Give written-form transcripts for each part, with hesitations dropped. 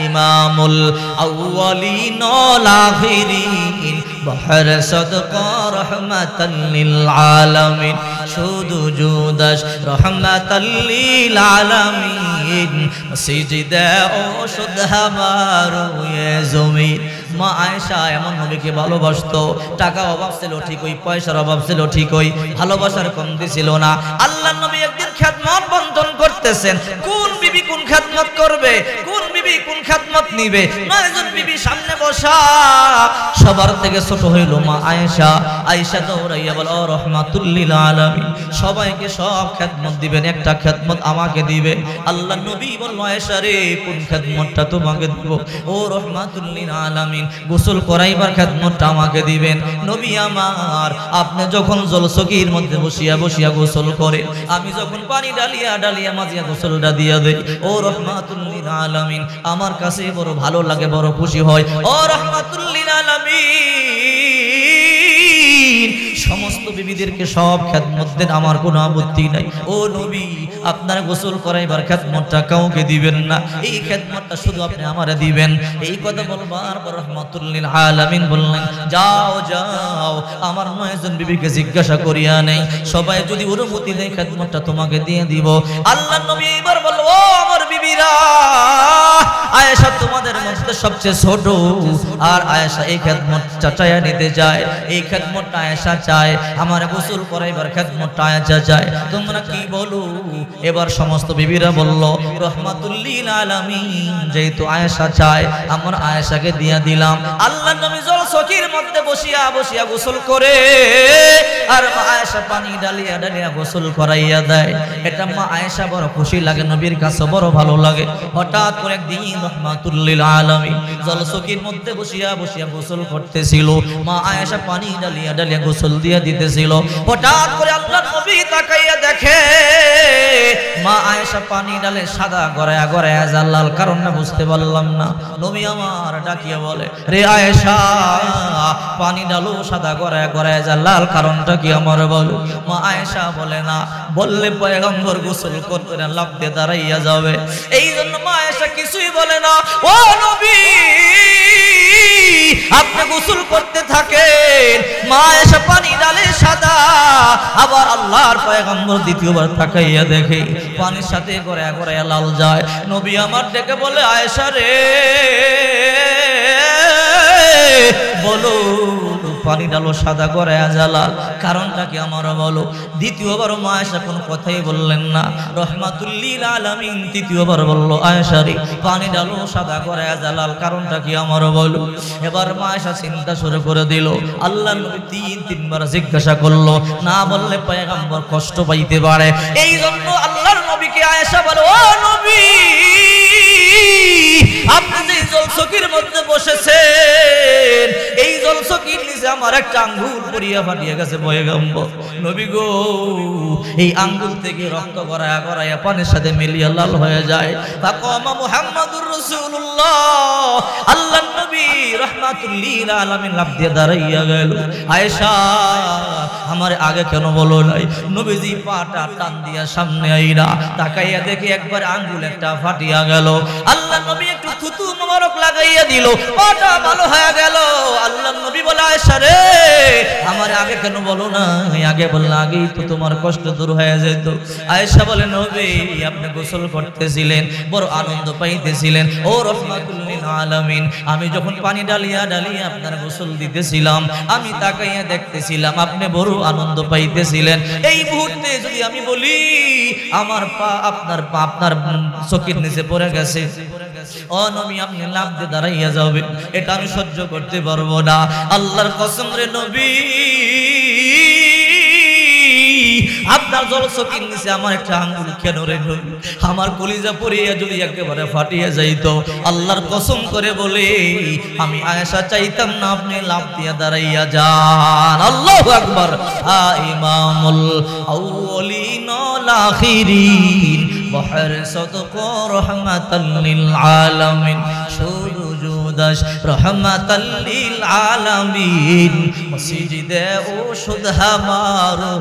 ইমামুল আউয়ালিন ওয়াল আখিরিন বহর সদকা রহমাতাল লিল আলামিন শুধু জুদাস রহমাতাল লিল আলামিন মসজিদে ও শুদ্ধ হামারু এ জমিন। মা আয়েশা এমন নবীকে ভালোবাসতো, টাকা অভাব ছিল ঠিকই, পয়সার অভাব ছিল ঠিকই, ভালোবাসার কমতি ছিল না। আল্লাহর নবী একদিন খেদমত বন্টন করতেছেন, কোন বিবি কোন খেদমত করবে, কোন বিবি কোন খেদমত নিবে। 9 জন বিবি সামনে বসা, সবার থেকে ছোট হইল মা আয়েশা। আয়েশা দৌড়াইয়া বলে, ও রহমাতুল লিল আলামিন, সবাইকে সব খেদমত দিবেন, একটা খেদমত আমাকে দিবেন। আল্লাহর নবী বলল, আয়েশা রে, কোন খেদমতটা তোমাকে দিব? ও রহমাতুল লিল আলামিন, গোসল করাইবার খেদমতটা আমাকে দিবেন। নবী আমার, আপনি যখন জলসকির মধ্যে বসিয়া বসিয়া গোসল করে, আমি যখন পানি ডালিয়া ডালিয়া মাজিয়া গোসলটা দিয়া দেই, ও রহমাতুল লিল আলামিন, আমার কাছে বড় ভালো লাগে, বড় খুশি হয়। ও রহমাতুল লিল আলামিন, সমস্ত বিবিদেরকে সব খেদমত দেন, আমার কোনো আপত্তি নাই। ও নবী, আপনার গোসল করাইবার খেদমতটা কাউকে দিবেন না, এই খেদমতটা শুধু আপনি আমারে দিবেন। এই কথা বলবার পর রহমাতুল লিল আলামিন বললেন, যাও যাও, আমার 9 জন বিবিকে জিজ্ঞাসা করিয়া নেই, সবাই যদি অনুমতি দেয় খেদমতটা তোমাকে দিয়ে দিব। আল্লাহর নবী এবার বলল, ও আমার বিবিরা, আয়েশা তোমাদের মধ্যে সবচেয়ে ছোট, আর আয়েশা এই খেদমতটা চাইয়া নিতে চায়, এই খেদমতটা আয়েশা চায়, আমার গোসল করাইবার খেদমতটা আয়েশা চায়, তোমরা কি বলো? এবার সমস্ত বিবিরা বলল, রহমাতুল লিল আলামিন, যেহেতু আয়েশা চায়, আমরা আয়েশাকে দিয়া দিলাম। আল্লাহর নবী জলসকির মধ্যে বসিয়া বসিয়া গোসল করে, আর মা আয়েশা পানি ডালিয়া ডালিয়া গোসল করাইয়া দেয়। এটা মা আয়েশা বড় খুশি লাগে, নবীর কাছে বড় ভালো লাগে। হঠাৎ করে একদিন রহমাতুল লিল আলামিন জলসকির মধ্যে বসিয়া বসিয়া গোসল করতেছিল, মা আয়েশা পানি ডালিয়া ডালিয়া গোসল দিয়া দিতেছিল। হঠাৎ করে আল্লাহর নবী তাকাইয়া দেখে মা আয়েশা পানি ডালে সাদা গড়ায়া গড়ায়া লাল, কারণটা বুঝতে পারলাম না। নবী আমার ডাকিয়া বলে, রে আয়েশা, পানি ডালো সাদা গড়ায়া গড়ায়া লাল, কারণটা কি আমার বলো? মা আয়েশা বলে, না বললে পয়গম্বর গোসল করতে না লাফ দিয়ে দাঁড়াইয়া যাবে, এই জন্য মা আয়েশা কিছুই বলে না। ও নবী, আপনি গোসল করতে থাকেন, মা আয়েশা পানি ডালে সাদা, আবার আল্লাহর পয়গম্বর দ্বিতীয়বার তাকাইয়া দেখে পানির সাথে গড়ায়া গড়ায়া লাল যায়। নবী আমার ডেকে বলে, আয়েশা রে, বলো পানি ডালো সাদা গড়ায়া লাল, কারণটা কি আমার বলো? দ্বিতীয়বার মা আয়েশা কোনো কথাই বললেন না। রহমাতুল লিল আলামিন তৃতীয়বার বলল, আয়েশা রে, পানি ডালো সাদা গড়ায়া লাল, কারণটা কি আমার বলো? এবার মা আয়েশা চিন্তা শুরু করে দিল। আল্লাহর নবী 3-3বার জিজ্ঞাসা করলো, না বললে পয়গম্বর কষ্ট পাইতে পারে, এই জন্য আল্লাহর নবীকে আয়েশা বলে, ও নবী, আপনি যে জলসকির মধ্যে বসেছেন, এই জলসকির নিচে আমার একটা আঙ্গুল পড়িয়া ফাটিয়া গেছে পয়গম্বর। নবী গো, এই আঙ্গুল থেকে রক্ত গড়ায়া গড়ায়া পানির সাথে মিলিয়ে লাল হয়ে যায়। ফাকামা মুহাম্মাদুর রাসূলুল্লাহ, আল্লাহর নবী রহমাতুল লিল আলামিন লাফ দিয়ে দাঁড়াইয়া গেল। আয়েশা, আমার আগে কেন বলো নাই? নবীজি পাটা টান দিয়া সামনে আইরা তাকাইয়া দেখে একবার আঙ্গুল একটা ফাটিয়া গেল। আল্লাহর নবী একটু থুতু মোবারক লাগাইয়া দিল, পাটা ভালো হয়ে গেল। আল্লাহর নবী বলে, আয়েশা রে, আমার আগে কেন বলো না? আগে বললে আগেই তো তোমার কষ্ট দূর হয়ে যেত। আয়েশা বলে, নবী আপনি গোসল করতেছিলেন, বড় আনন্দ পাইতেছিলেন। ও রহমাতুল লিল আলামিন, আমি যখন পানি ডালিয়া ডালিয়া আপনার গোসল দিতেছিলাম, আমি তাকাইয়া দেখতেছিলাম আপনি বড় আনন্দ পাইতেছিলেন। এই মুহূর্তে যদি আমি বলি আমার পা আপনার চোখের নিচে পড়ে গেছে, ও নবী আপনি লাফ দিয়ে দাঁড়াইয়া যাবেন, এটা আমি সহ্য করতে পারবো না। আল্লাহর কসম রে নবী, আপনার জলচকির নিচে আমার একটা আঙ্গুল কেন রে নবী? আমার কলিজা পড়িয়া যদি একেবারে ফাটিয়া যাইতো। আল্লাহর কসম করে বলে, আমি আয়েশা চাইতাম না আপনি লাফ দিয়া দাঁড়াইয়া যান। আল্লাহু আকবার। ইমামুল আউয়ালিন ওয়াল আখিরিন বহর সদকা রহমাতাল লিল আলামিন শুধু জুদাস রহমাতাল লিল আলামিন মসজিদে ও শুধ হামারো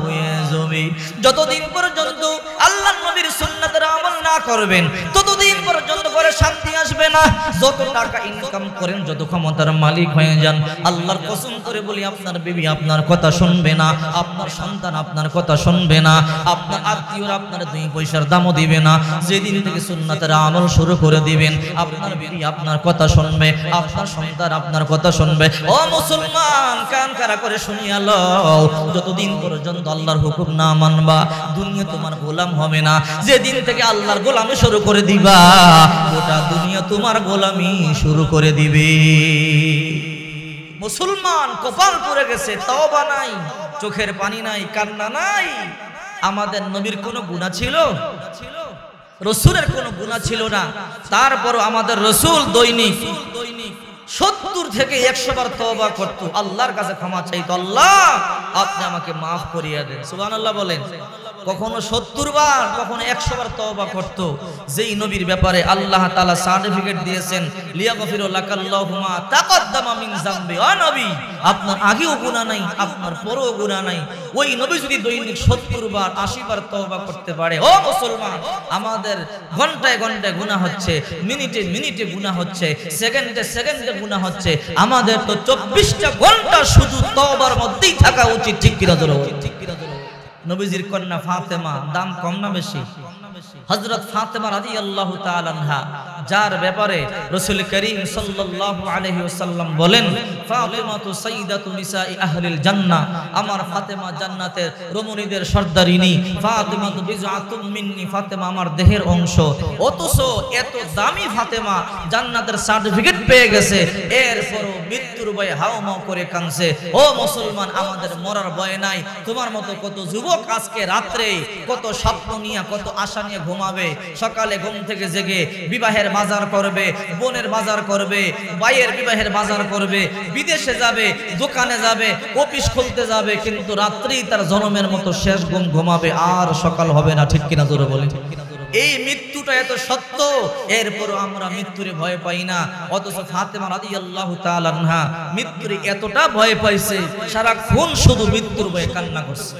জমি। যতদিন পর্যন্ত আল্লাহর নবীর সুন্নাতের আমল না না করবেন ততদিন পর্যন্ত ঘরে শান্তি আসবে না। যত টাকা ইনকাম করেন, যত ক্ষমতার মালিক হয়ে যান, আল্লাহর কসম করে বলি আপনার বিবি আপনার কথা শুনবে না, আপনার সন্তান আপনার কথা শুনবে না, আপনার আত্মীয়রা আপনার 2 পয়সার দামও দিবে না। যেদিন থেকে সুন্নাতের আমল শুরু করে দিবেন, আপনার বিবি আপনার কথা শুনবে, আপনার সন্তান আপনার কথা শুনবে। ও মুসলমান, কান খাড়া করে শুনিয়া লও, যতদিন পর্যন্ত আল্লাহর হুকুম না মানবা, দুনিয়া তোমার গোলাম হবে না। যেদিন থেকে আল্লাহর গোলামি শুরু করে দিবা, গোটা দুনিয়া তোমার গোলামি শুরু করে দিবে। মুসলমান কপাল পড়ে গেছে, তওবা নাই, চোখের পানি নাই, কান্না নাই। আমাদের নবীর কোনো গুনাহ ছিল? রসুলের কোনো গুনাহ ছিল না। তারপর আমাদের রসুল দৈনিক 70 থেকে 100 বার তওবা করত, আল্লাহর কাছে ক্ষমা চাইতো, আল্লাহ আপনি আমাকে মাফ করিয়ে দেন। সুবহানাল্লাহ বলেন। কখনো 70 বার, কখনো 100 বার তওবা করত। যেই নবীর ব্যাপারে আল্লাহ তাআলা সার্টিফিকেট দিয়েছেন, লিয়াগফিরু লাকাল্লাহু মা তাকাদ্দামা মিন যামবি। ও নবী, আপনার আগেও গুনাহ নাই, আপনার পরেও গুনাহ নাই। ওই নবী যদি দৈনিক 70 বার 80 বার তওবা করতে পারে, ও মুসলমান, আমাদের ঘন্টায় ঘন্টায় গুনাহ হচ্ছে, মিনিটে মিনিটে গুনাহ হচ্ছে, সেকেন্ডে সেকেন্ডে গুনাহ হচ্ছে। আমাদের তো 24টা ঘন্টা শুধু তওবার মধ্যেই থাকা উচিত, ঠিক কিনা ধরো? নবীজির কন্যা ফাতেমা, দাম কম না বেশি? হযরত ফাতেমা রাদিয়াল্লাহু তাআলা আনহা, যার ব্যাপারে রাসূল করিম সাল্লাল্লাহু আলাইহি ওয়াসাল্লাম বলেন, ফাতেমাতু সাইয়্যিদাতু নিসাই আহলিল জান্নাহ, আমার ফাতেমা জান্নাতের রমণীদের সর্দারিনী। ফাতেমাতু বিজআতুম মিন্নি, ফাতেমা আমার দেহের অংশ। অথচ এত দামি ফাতেমা জান্নাতের সার্টিফিকেট পেয়ে গেছে, এরপরও মৃত্যুর ভয়ে হাওমাও করে কাঁদছে। ও মুসলমান, আমাদের মরার ভয় নাই। তোমার মতো কত যুবক আজকে রাত্রে কত স্বপ্ন নিয়ে, কত আশা নিয়ে ঘুমাবে, সকালে ঘুম থেকে জেগে বিবাহের বাজার করবে, বোনের বাজার করবে, ভাইয়ের বিবাহের বাজার করবে, বিদেশে যাবে, দোকানে যাবে, অফিস খুলতে যাবে, কিন্তু রাত্রেই তার জন্মের মতো শেষ ঘুম ঘুমাবে, আর সকাল হবে না, ঠিক কিনা জোরে বলি? এই মৃত্যুটা এত সত্য, এরপরও আমরা মৃত্যুরে ভয় পাই না। অথচ ফাতেমা রাদিয়াল্লাহু তাআলা আনহা মৃত্যুরে এতটা ভয় পাইছে, সারাক্ষণ শুধু মৃত্যুর ভয়ে কান্না করছে।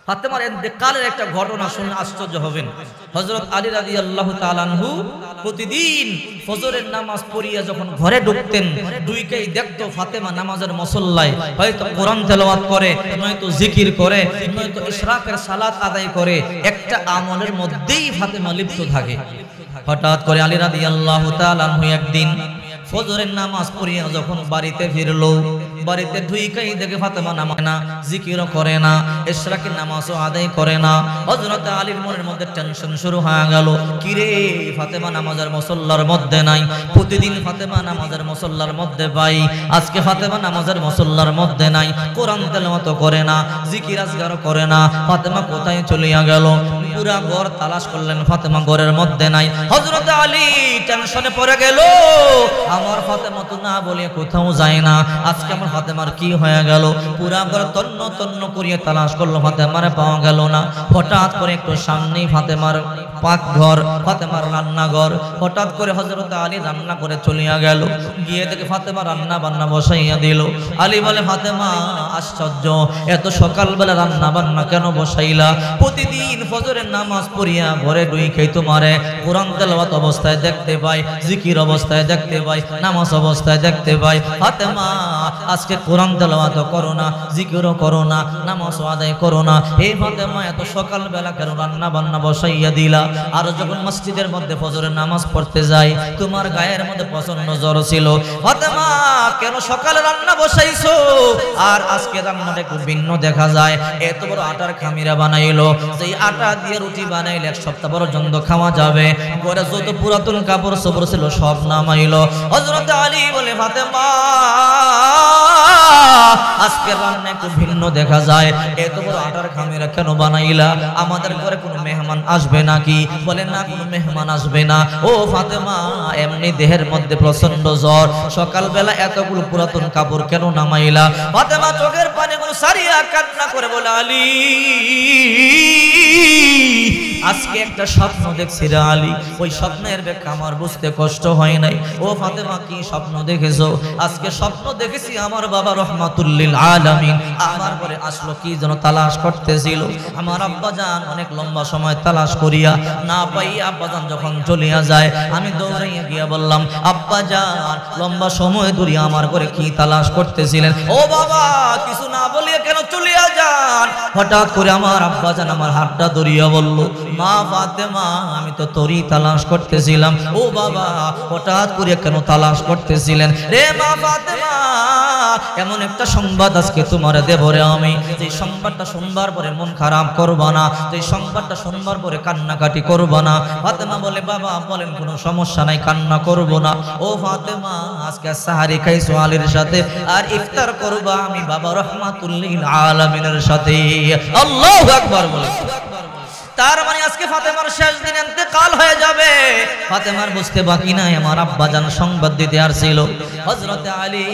ফাতেমার ইন্তেকালের একটা ঘটনা শুনে আশ্চর্য হবেন। হযরত আলী রাদিয়াল্লাহু তাআলা আনহু প্রতিদিন ফজরের নামাজ পড়িয়া যখন ঘরে ঢুকতেন, দুইকেই দেখতো ফাতেমা নামাজের মুসল্লায় হয়তো কোরআন তেলাওয়াত করে, নয়তো জিকির করে, নয়তো ইশরাকের সালাত আদায় করে। একটা আমলের মধ্যেই ফাতেমা লিপ্ত থাকে। হঠাৎ করে আলী রাদিয়াল্লাহু তাআলা আনহু একদিন ফজরের নামাজ পড়িয়া যখন বাড়িতে ফিরলো, বাড়িতে ঢুইকাই দেখে ফাতেমা নামাজ না, জিকিরও করে না, ইশরাকের নামাজও আদায় করে না। হযরত আলীর মনের মধ্যে টেনশন শুরু হয়ে গেল, কিরে ফাতেমা নামাজের মুসল্লার মধ্যে নাই। প্রতিদিন ফাতেমা নামাজের মুসল্লার মধ্যে পাই, আজকে ফাতেমা নামাজের মুসল্লার মধ্যে নাই, কোরআন তেলাওয়াত করে না, জিকির আজকারও করে না। ফাতেমা কোথায় চলিয়া গেল? পুরা ঘর তালাশ করলেন, ফাতেমা ঘরের মধ্যে নাই। হযরত আলী টেনশনে পড়ে গেল, আমার ফাতেমা তো না বলে কোথাও যায় না, আজকে আমার ফাতেমার কি হয়ে গেল? পুরা ঘর তন্ন তন্ন করিয়ে তালাশ করলো, ফাতেমারে পাওয়া গেল না। হঠাৎ করে একটু সামনেই ফাতেমার পাকঘর, ফাতেমার রান্নাঘর। হঠাৎ করে হযরত আলী রান্না করে চলিয়া গেল, গিয়ে দেখে ফাতেমা রান্না বান্না বসাইয়া দিল। আলী বলে, ফাতেমা আশ্চর্য, এত সকালবেলা রান্না বান্না কেন বসাইলা? প্রতিদিন ফজরের নামাজ পড়িয়া ঘরে ঢুইকাই তোমারে কোরআন তেলাওয়াত অবস্থায় দেখতে পাই, জিকির অবস্থায় দেখতে পাই, নামাজ অবস্থায় দেখতে পাই। ফাতেমা আজকে কোরআন তেলাওয়াত করো না, জিকিরও করো না, নামাজও আদায় করো না। এই ফাতেমা এত সকালবেলা কেন রান্না বান্না বসাইয়া দিলা? আর যখন মসজিদের মধ্যে ফজরের নামাজ পড়তে যাই, তোমার গায়ের মধ্যে প্রচন্ড জ্বর ছিল, ফাতেমা কেন সকালে রান্না বসাইছো? আর আজকে রান্নাটা একটু ভিন্ন দেখা যায়। এত বড় আটার খামিরা বানাইলো, যেই আটা দিয়ে রুটি বানাইলে 1 সপ্তাহ পর্যন্ত খাওয়া যাবে। ঘরে যত পুরাতন কাপড় চোপড় ছিল সব নামাইলো। হযরত আলী বলে, ফাতেমা আজকে রান্না একটু ভিন্ন দেখা যায়, এত বড় আটার খামিরা কেন বানাইলা? আমাদের ঘরে কোনো মেহমান আসবে নাকি? বলে, না, কোনো মেহমান আসবে না। ও ফাতেমা, এমনি দেহের মধ্যে প্রচন্ড জ্বর, সকালবেলা এতগুলো পুরাতন কাপড় কেন নামাইলা? ফাতেমা চোখের পানিগুলো সারিয়া কান্না করে বলে, আলী আজকে একটা স্বপ্ন দেখছি রে আলী, ওই স্বপ্নের ব্যাখ্যা আমার বুঝতে কষ্ট হয় নাই। ও ফাতেমা কি স্বপ্ন দেখেছো? আজকে স্বপ্ন দেখেছি আমার বাবা রহমাতুল লিল আলামিন আমার ঘরে আসলো, কি যেন তালাশ করতেছিল। আমার আব্বাজান অনেক লম্বা সময় তালাশ করিয়া না পাইয়া আব্বাজান যখন চলিয়া যায়, আমি দৌড়াইয়া গিয়া বললাম, আব্বাজান লম্বা সময় ধরে আমার ঘরে কি তালাশ করতেছিলেন? ও বাবা কিছু না বলিয়া কেন চলিয়া যান? হঠাৎ করে আমার আব্বাজান আমার হাতটা ধরিয়া বলল, মা ফাতেমা আমি তো তোরই তালাশ করতেছিলাম। ও বাবা হঠাৎ করে কেন তালাশ করতেছিলেন? রে মা ফাতেমা এমন একটা সংবাদ আজকে তোমার দেব রে আমি, যে সংবাদটা শুনবার পরে মন খারাপ করবা না, যে সংবাদটা শুনবার পরে কান্নাকাটি করবা না। ফাতেমা বলে, বাবা বলেন, কোনো সমস্যা নাই, কান্না করব না। ও ফাতেমা আজকে সাহারি খাইছো আলীর সাথে, আর ইফতার করবা আমি বাবা রহমাতুল লিল আলামিনের সাথে। আল্লাহু আকবার বলে। তার মানে আজকে ফাতেমার শেষ দিন ইন্তেকাল হয়ে যাবে। ফাতেমার বুঝতে বাকি নাই, আমার আব্বাজান সংবাদ দিতে আসছিল। হযরতে আলী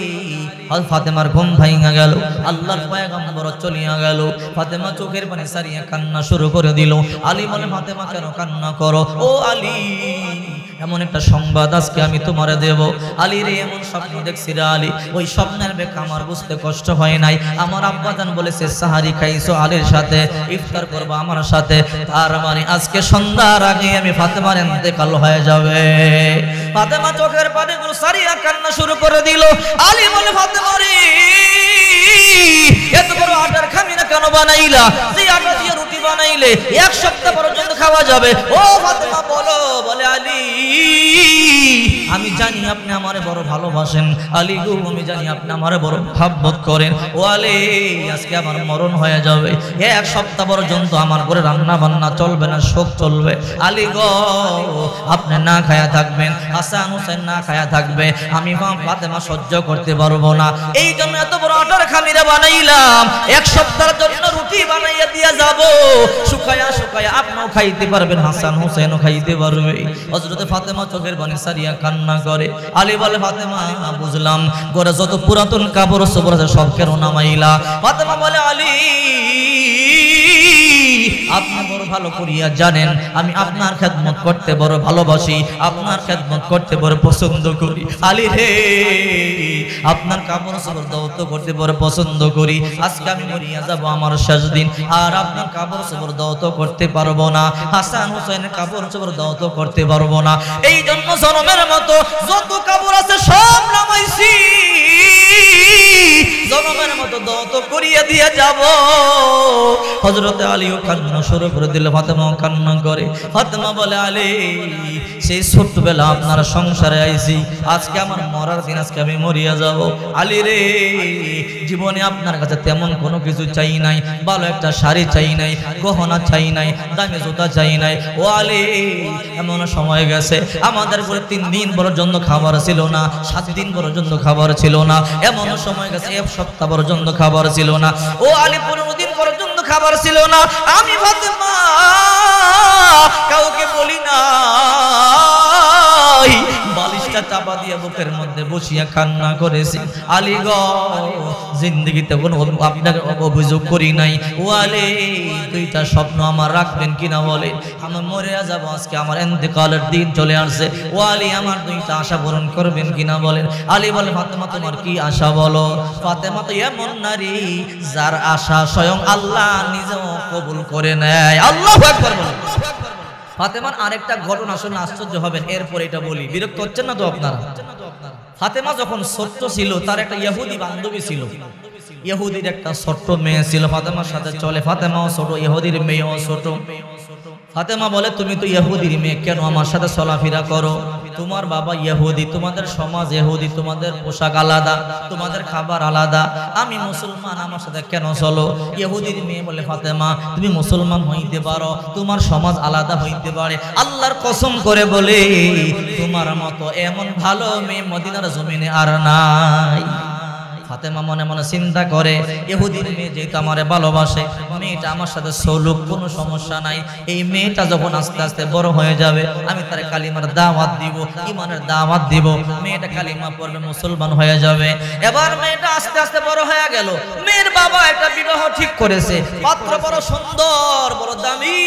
ফাতেমার ঘুম ভাঙা গেল, আল্লাহর পয়গম্বর চলিয়া গেল। ফাতেমা চোখের পানি সারিয়া কান্না শুরু করে দিল। আলী বলে, ফাতেমা কেন কান্না করো? ও আলী এমন একটা সংবাদ আজকে আমি তোমারে দেব। আলী রে এমন স্বপ্ন দেখছি রে আলী, ওই স্বপ্নের ব্যাখ্যা আমার বুঝতে কষ্ট হয় নাই। আমার আব্বাজান বলেছে সাহারি খাইছো আলীর সাথে, ইফতার করবো আমার সাথে। তার মানে আজকে সন্ধ্যার আগে আমি ফাতেমার ইন্তেকাল হয়ে যাবে। ফাতেমা চোখের পানিগুলো সারিয়া কান্না শুরু করে দিল। আলী বলে, ফাতেমা রে এত বড় আটার খামিনা কেন বানাইলা? যে আটা দিয়ে রুটি বানাইলে এক সপ্তাহ পর্যন্ত খাওয়া যাবে। ও ফাতেমা বলো। বলে, আলী আমি জানি আপনি আমারে বড় ভালোবাসেন। আলী গো আমি জানি আপনি আমারে বড় মহব্বত করেন। ও আলী আজকে আমার মরণ হয়ে যাবে, এক সপ্তাহ পর্যন্ত আমার ঘরে রান্না বান্না চলবে না, শোক চলবে। আলী গো আপনি না খায়া থাকবেন, হাসান হোসেন না খায়া থাকবে, আমি ফাতেমা সহ্য করতে পারবো না। এই জন্য এত বড় আটার খামিরা বানাইলাম, এক সপ্তাহের জন্য রুটি বানাইয়া দিয়া যাব। শুকায়া শুকায়া আপনিও খাইতে পারবেন, হাসান হোসেনও খাইতে পারবে। হযরতে ফাতেমা চোখের পানি সারিয়া কান্না করে। আলী বলে, ফাতেমা বুঝলাম ঘরে যত পুরাতন কাপড় চোপড় আছে সব কেন নামাইলা? ফাতেমা বলে, আলী আপনি বড় ভালো করিয়া জানেন আমি আপনার খেদমত করতে বড় ভালোবাসি, আপনার খেদমত করতে বড় পছন্দ করি। আলী রে আপনার কাপড় চোপড় দাওয়াত করতে বড় পছন্দ করি। আজকে আমি মরিয়া যাব, আমার শেষ দিন, আর আপনার কাপড় চোপড় দাওয়াত করতে পারবো না, হাসান হোসেনের কাপড় চোপড় দাওয়াত করতে পারবো না। এই জন্য জনমের মতো যত কাপড় আছে সব নামাইছি, জনমের মতো দাওয়াত করিয়া দিয়ে যাব। হযরতে আলীও কান্না শুরু করে দিল, ফাতেমাও কান্না করে। ফাতেমা বলে, আলী সেই ছোটবেলা আপনার সংসারে আইছি, আজকে আমার মরার দিন, আজকে আমি মরিয়া যাব। আলী রে জীবনে আপনার কাছে তেমন কোনো কিছু চাই নাই, ভালো একটা শাড়ি চাই নাই, গহনা চাই নাই, দামি জুতা চাই নাই। ও আলী এমন সময় গেছে আমাদের ঘরে 3 দিন পর্যন্ত খাবার ছিল না, 7 দিন পর্যন্ত খাবার ছিল না, এমন সময় গেছে 1 সপ্তাহ পর্যন্ত খাবার ছিল না। ও আলী 15 দিন পর্যন্ত খাবার ছিল না। আমি ফাতেমা কাউকে বলি না, বালিশটা চাপা দিয়ে বুকের মধ্যে বসিয়া কান্না করেছি। আলী গো জিন্দেগিতে কোনো আপনাকে অভিযোগ করি নাই। ও আলী 2টা স্বপ্ন আমার রাখবেন কিনা বলে, আমি মরে যাব, আজকে আমার ইন্তেকালের দিন চলে আসছে। ও আলী আমার 2টা আশা পূরণ করবেন কিনা বলেন। আলী বলে, ফাতেমা তোমার কি আশা বলো? ফাতেমা তো এমন নারী যার আশা স্বয়ং আল্লাহ নিজেও কবুল করে নেয়। আল্লাহু আকবার বলেন। ফাতেমার আরেকটা ঘটনা শুনে আশ্চর্য হবেন, এরপর এটা বলি, বিরক্ত হচ্ছেন না তো আপনারা? ফাতেমা যখন ছোট্ট ছিল তার একটা ইহুদি বান্ধবী ছিল, ইহুদির একটা ছোট্ট মেয়ে ছিল, ফাতেমার সাথে চলে। ফাতেমাও ছোট, ইহুদির মেয়েও ছোট। ফাতেমা বলে, তুমি তো ইহুদির মেয়ে, কেন আমার সাথে চলাফেরা করো? তোমার বাবা ইহুদি, তোমাদের সমাজ ইহুদি, তোমাদের পোশাক আলাদা, তোমাদের খাবার আলাদা, আমি মুসলমান, আমার সাথে কেন চলো? ইহুদির মেয়ে বলে, ফাতেমা তুমি মুসলমান হইতে পারো, তোমার সমাজ আলাদা হইতে পারে, আল্লাহর কসম করে বলে তোমার মতো এমন ভালো মেয়ে মদিনার জমিনে আর নাই। ফাতেমা মনে মনে চিন্তা করে ইহুদির মেয়ে যেহেতু আমারে ভালোবাসে, মেয়েটা আমার সাথে সলুক, কোনো সমস্যা নাই। এই মেয়েটা যখন আস্তে আস্তে বড় হয়ে যাবে আমি তার কালিমার দাওয়াত দিব, ঈমানের দাওয়াত দিব, মেয়েটা কালিমা পড়বে, মুসলমান হয়ে যাবে। এবার মেয়েটা আস্তে আস্তে বড় হয়ে গেল। মেয়ের বাবা একটা বিবাহ ঠিক করেছে, পাত্র বড় সুন্দর, বড় দামি,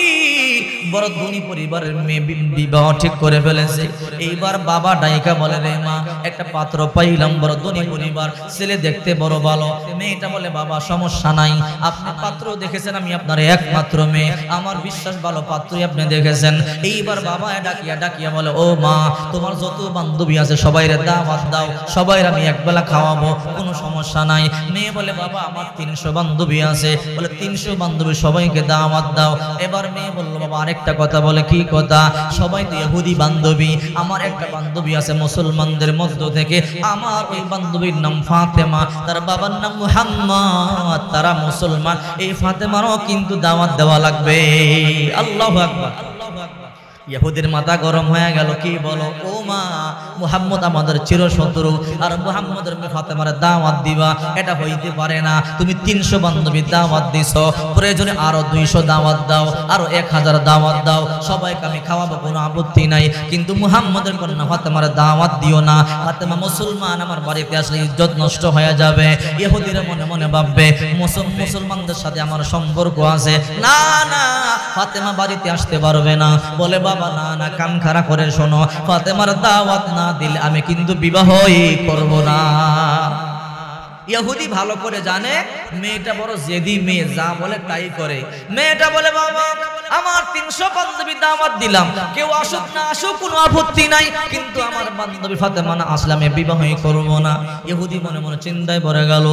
বড় ধনী পরিবারের মেয়ে বিবাহ ঠিক করে ফেলেছে। এইবার বাবা ডাইকা বলে, রে মা, একটা পাত্র পাইলাম, বড় ধনী পরিবার, ছেলে দেখতে বড় ভালো। মেয়েটা বলে, বাবা সমস্যা নাই, আপনি পাত্র দেখেছেন, আমি আপনার একমাত্র মেয়ে, আমার বিশ্বাস ভালো পাত্রই আপনি দেখেছেন। এইবার বাবা ডাকিয়া ডাকিয়া বলে, ও মা, তোমার যত বান্ধবী আছে সবাইরে দাওয়াত দাও, সবাইরে আমি একবেলা খাওয়াবো, কোনো সমস্যা নাই। মেয়ে বলে, বাবা আমার 300 বান্ধবী আছে। বলে, 300 বান্ধবী সবাইকে দাওয়াত দাও। এবার মেয়ে বলল, বাবা আরেকটা কথা। বলে, কি কথা? সবাই তো ইহুদি বান্ধবী, আমার একটা বান্ধবী আছে মুসলমানদের মধ্য থেকে, আমার ওই বান্ধবীর নাম ফাতেমা, তার বাবার নাম মুহাম্মদ, তারা মুসলমান, এই ফাতেমারও কিন্তু দাওয়াত দেওয়া লাগবে। আল্লাহু আকবার। ইহুদির মাথা গরম হয়ে গেল। কি বলো? ও মা, মুহাম্মদ আমাদের চিরশত্রু, আর মুহাম্মদের মেয়ে ফাতেমার দাওয়াত দিবা, এটা হইতে পারে না। তুমি 300 বান্ধবী দাওয়াত দিছো, প্রয়োজনে আরো 200 দাওয়াত দাও, আরো 1000 দাওয়াত দাও, সবাইকে আমি খাওয়াবো, কোনো আপত্তি নাই, কিন্তু মুহাম্মদের কন্যা ফাতেমার দাওয়াত দিও না। ফাতেমা মুসলমান, আমার বাড়িতে আসলে ইজ্জত নষ্ট হয়ে যাবে। ইহুদিরা মনে মনে ভাববে মুসলমানদের সাথে আমার সম্পর্ক আছে, না না, ফাতেমা বাড়িতে আসতে পারবে না। বলে, বাবা না না, কান খাড়া করে শোনো, ফাতেমার দাওয়াত না দিলে আমি কিন্তু বিবাহই করব না। ইহুদি ভালো করে জানে মেয়েটা বড় জেদি মেয়ে, যা বলে তাই করে। মেয়েটা বলে, বাবা আমার 300 বান্ধবী দাওয়াত দিলাম, কেউ আসুক না আসুক কোনো আপত্তি নাই, কিন্তু আমার বান্ধবী ফাতেমা না আসলে আমি বিবাহই করব না। ইহুদি মনে মনে চিন্তায় পড়ে গেল,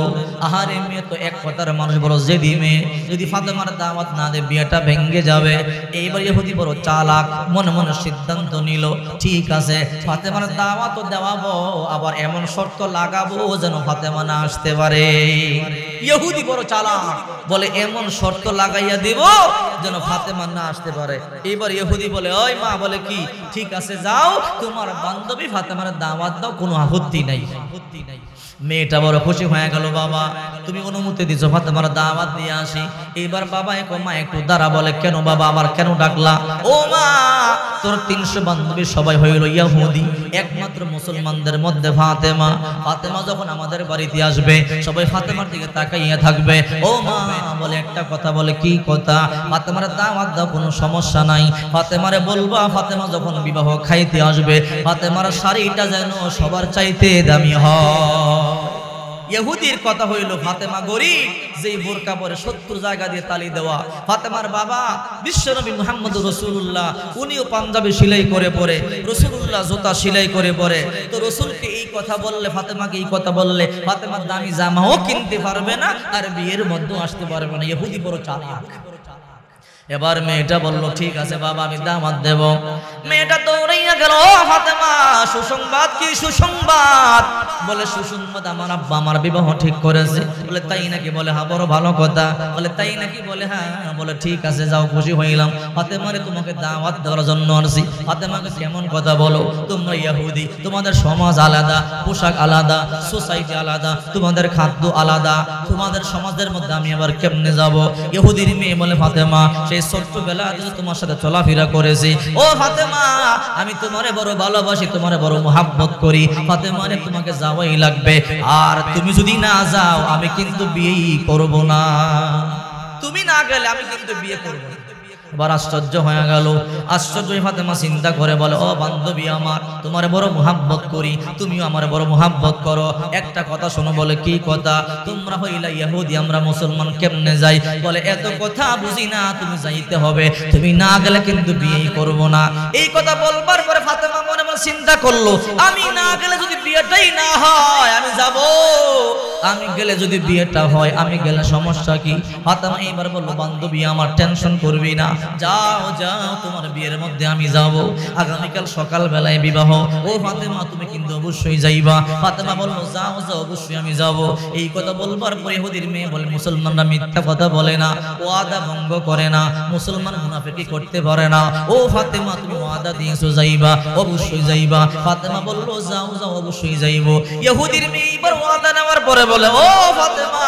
আহারে মেয়ে তো এক কথার মানুষ, বড় জেদি মেয়ে, যদি ফাতেমার দাওয়াত না দেয় বিয়েটা ভেঙে যাবে। এইবার ইহুদি বড় চালাক, মনে মনে সিদ্ধান্ত নিল, ঠিক আছে ফাতেমার দাওয়াত তো দেওয়াবো, আবার এমন শর্ত লাগাবো যেন ফাতেমা না আসতে পারে। ইহুদি বড় চালাক, বলে এমন শর্ত লাগাইয়া দিব যেন ফাতেমা না আসতে পারে। এবার ইহুদি বলে, ওই মা, বলে কি, ঠিক আছে যাও, তোমার বান্ধবী ফাতেমার দাওয়াত দাও, কোনো আপত্তি নাই। মেয়েটা বড় খুশি হয়ে গেল, বাবা তুমি অনুমতি দিছো, ফাতেমার দাওয়াত দিয়ে আসি। এবার বাবা মা একটু দাঁড়া। বলে, কেন বাবা, আমার কেন ডাকলা? ও মা, তোর 300 বান্ধবী সবাই হইল ইহুদি, একমাত্র মুসলমানদের মধ্যে ফাতেমা। ফাতেমা যখন আমাদের বাড়িতে আসবে সবাই ফাতেমার দিকে তাকাইয়া থাকবে। ও মা, বলে একটা কথা। বলে, কি কথা? ফাতেমার দাওয়াত দাও, কোনো সমস্যা নাই। ফাতেমারে বলবা, ফাতেমা যখন বিবাহ খাইতে আসবে ফাতেমার শাড়িটা যেন সবার চাইতে দামি হয়। ইহুদির কথা হইল, ফাতেমা গরিব, যেই বোরকা পরে 70 জায়গা দিয়ে তালি দেওয়া। ফাতেমার বাবা বিশ্বনবী মুহাম্মদ রাসূলুল্লাহ, উনিও পাঞ্জাবি সেলাই করে পরে, রাসূলুল্লাহ জুতা সেলাই করে পরে। তো রাসূলকে এই কথা বললে, ফাতেমাকে এই কথা বললে, ফাতেমার দামি জামাও কিনতে পারবে না, আর বিয়ের মধ্যে আসতে পারবে না। ইহুদি বড় চালাক। এবার মেয়েটা বলল, ঠিক আছে বাবা, আমি দাওয়াত দেব। মেয়েটা দৌড়াইয়া গেল, ফাতেমা সুসংবাদ। কি সুসংবাদ? বলে, সুসংবাদ, আমার আব্বা আমার বিবাহ ঠিক করেছে। বলে, তাই নাকি? বলে, হ্যাঁ, বড় ভালো কথা। বলে, তাই নাকি? বলে, হ্যাঁ। বলে, ঠিক আছে যাও, খুশি হইলাম। ফাতেমারে তোমাকে দাওয়াত দেওয়ার জন্য আসছি। ফাতেমাকে কেমন কথা বলো, তোমরা ইহুদি, তোমাদের সমাজ আলাদা, পোশাক আলাদা, সোসাইটি আলাদা, তোমাদের খাদ্য আলাদা, তোমাদের সমাজের মধ্যে আমি আবার কেমনে যাব? ইহুদির মেয়ে বলে, ফাতেমা সেই ছোট্টবেলা তোমার সাথে চলাফেরা করেছি, ও ফাতেমা আমি তোমারে বড় ভালোবাসি, তোমারে বড় মোহাব্বত করি। ফাতেমারে তোমাকে যাওয়াই লাগবে, আর তুমি যদি না যাও আমি কিন্তু বিয়েই করব না। তুমি না গেলে আমি কিন্তু বিয়ে করব না। এবার আশ্চর্য হয়ে গেল। আশ্চর্য ফাতেমা চিন্তা করে বলে, ও বান্ধবী আমার, তোমার বড় মোহাব্বত করি, তুমিও আমার বড় মোহাব্বত করো। একটা কথা শোনো। বলে, কি কথা? তোমরা হইলা ইহুদি, আমরা মুসলমান, কেমনে যাই? বলে, এত কথা বুঝি না, তুমি যাইতে হবে, তুমি না গেলে কিন্তু বিয়েই করব না। এই কথা বলবার পরে ফাতেমা মনে মনে চিন্তা করলো, আমি না গেলে যদি বিয়েটাই না হয় আমি যাব, আমি গেলে যদি বিয়েটা হয়, আমি গেলে সমস্যা কি? ফাতেমা এবার বললো, বান্ধবী আমার, টেনশন করবি না, যাও যাও, তোমার বিয়ের মধ্যে আমি যাব, আগামীকাল সকাল বেলায় বিবাহ। ও ফাতেমা তুমি কিন্তু অবশ্যই যাইবা। ফাতেমা বললো, যাও যাও, অবশ্যই আমি যাব। এই কথা বলবার পরে ইহুদির মেয়ে বলে, মুসলমানরা মিথ্যা কথা বলে না, ওয়াদা ভঙ্গ করে না, মুসলমান মুনাফিকি করতে পারে না। ও ফাতেমা তুমি ওয়াদা দিয়েছো, যাইবা, অবশ্যই যাইবা। ফাতেমা বললো, যাও যাও, অবশ্যই যাইবো। ইহুদির মেয়ে এবার ওয়াদা নেওয়ার পরে বলে ও ফাতেমা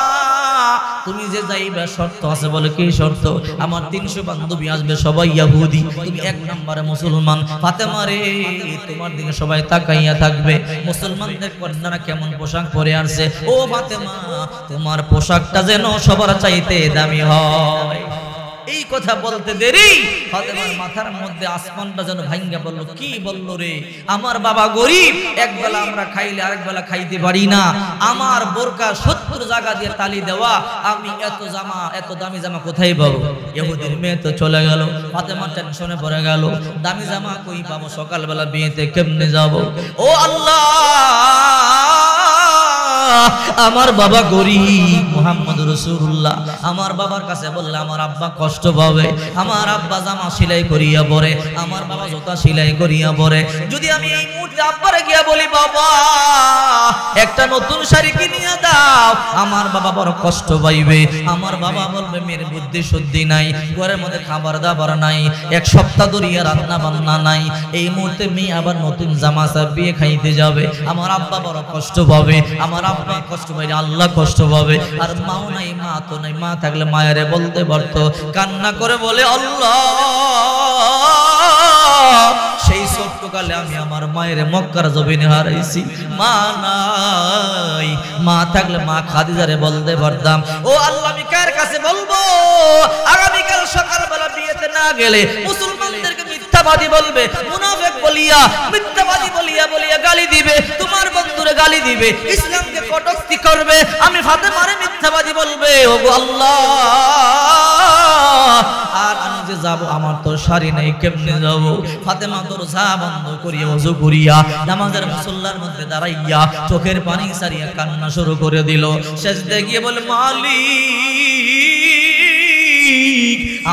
তুমি যে যাইবা শর্ত আছে। বলে কি শর্ত? আমার 300 বান্ধবী আসবে সবাই ইহুদি, তুমি এক নম্বরে মুসলমান। ফাতেমা রে তোমার দিকে সবাই তাকাইয়া থাকবে, মুসলমানদের কন্যারা কেমন পোশাক পরে আসছে। ও ফাতেমা তোমার পোশাকটা যেন সবার চাইতে দামি হয়। এই কথা বলতে দেরি ফাতেমার মাথার মধ্যে আসমানটা যেন ভাঙ্গা বলল। কি বলল রে? আমার বাবা গরিব, এক বেলা আমরা খাইলে আরেক বেলা খাইতে পারি না। আমার বোরকা 70 জায়গা দিয়ে তালি দেওয়া, আমি এত জামা এত দামি জামা কোথায় পাবো? ইহুদির মেয়ে তো চলে গেল। ফাতেমা টেনশনে পড়ে গেল, দামি জামা কই পাবো? সকালবেলা বিয়েতে কেমনে যাব? ও আল্লাহ আমার বাবা গরিব, মুহাম্মদ রাসূলুল্লাহ আমার বাবার কাছে বললে আমার আব্বা কষ্ট পাবে। আমার আব্বা জামা সেলাই করিয়া পরে, আমার বাবা জুতা সেলাই করিয়া পরে। যদি আমি এই মুহূর্তে আব্বারে গিয়া বলি বাবা একটা নতুন শাড়ি কিনিয়া দাও, আমার বাবা বড় কষ্ট পাইবে। আমার বাবা বলবে মেয়ের বুদ্ধি শুদ্ধি নাই, ঘরের মধ্যে খাবার দাবার নাই, এক সপ্তাহ ধরিয়া রান্না বান্না নাই। এই মুহূর্তে মেয়ে আবার নতুন জামা বিয়ে খাইতে যাবে, আমার আব্বা বড় কষ্ট পাবে। আমার আব্বা কষ্ট পাইলে আল্লাহ কষ্ট পাবে। আর মাও নাই, মা তো নাই, মা থাকলে মায়েরে বলতে পারতো। কান্না করে বলে আল্লাহ সেই ছোট্টকালে আমি আমার মায়ের মক্কার জমিনে হারাইছি, মা নাই। মা থাকলে মা খাদিজারে বলতে পারতাম। ও আল্লাহ আমি কার কাছে বলবো? আগামীকাল সকালবেলা বিয়েতে না গেলে মুসলমানদেরকে মিথ্যাবাদী বলবে, মুনাফিক বলিয়া মিথ্যাবাদী বলিয়া বলিয়া গালি দিবে, তোমার বন্ধুরে গালি দিবে, ইসলামকে কটূক্তি করবে, আমি ফাতেমারে মিথ্যাবাদী বলবে। ওগো আল্লাহ আর আমি যে যাব আমার তো শাড়ি নাই, কেমনে যাব? ফাতেমা দরজা বন্ধ করিয়া ওযু করিয়া নামাজের মুসল্লার মধ্যে দাঁড়াইয়া চোখের পানি সারিয়া কান্না শুরু করে দিল। সেজদায় গিয়ে বলে মালিক